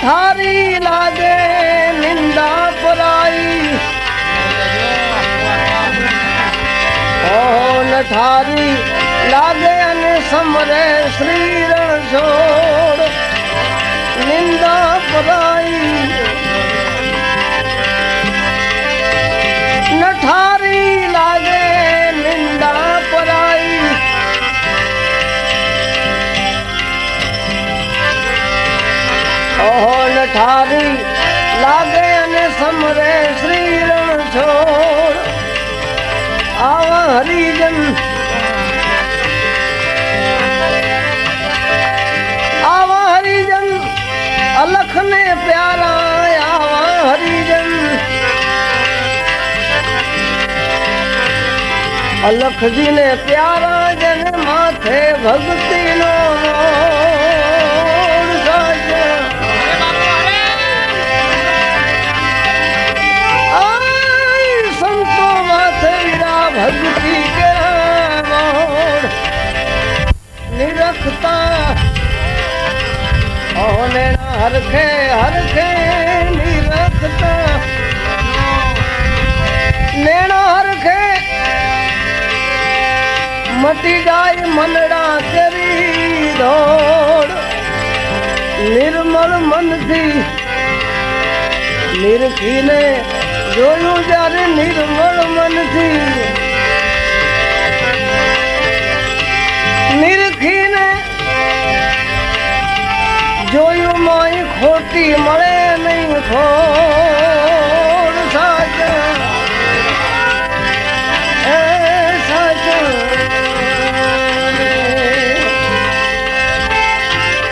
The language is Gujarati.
નઠારી લાગે નિંદા પરાઈ નઠારી લાગે અને સમરે શ્રી રણ છોડ નિંદા પરાઈ નઠારી લાગે નિંદા પરાઈ નઠારી લાગે અને સમરે શ્રી રણ છોડ આવા હરિજન અલખ ને પ્યારા આવા હરિજન અલખજી ને પ્યારા જન માથે ભક્તિ નો સંતો માથે વીરા ભક્તિ કે નિરખતા હરખે હરખે નિરખતા નેણા હરખે મટી જાય મનડા કરી દોડ નિર્મળ મનથી નિરખીને જોયું જ્યારે નિર્મળ મનથી નિરખીને જોયું મોય ખોટી મળે નહીં ખોટ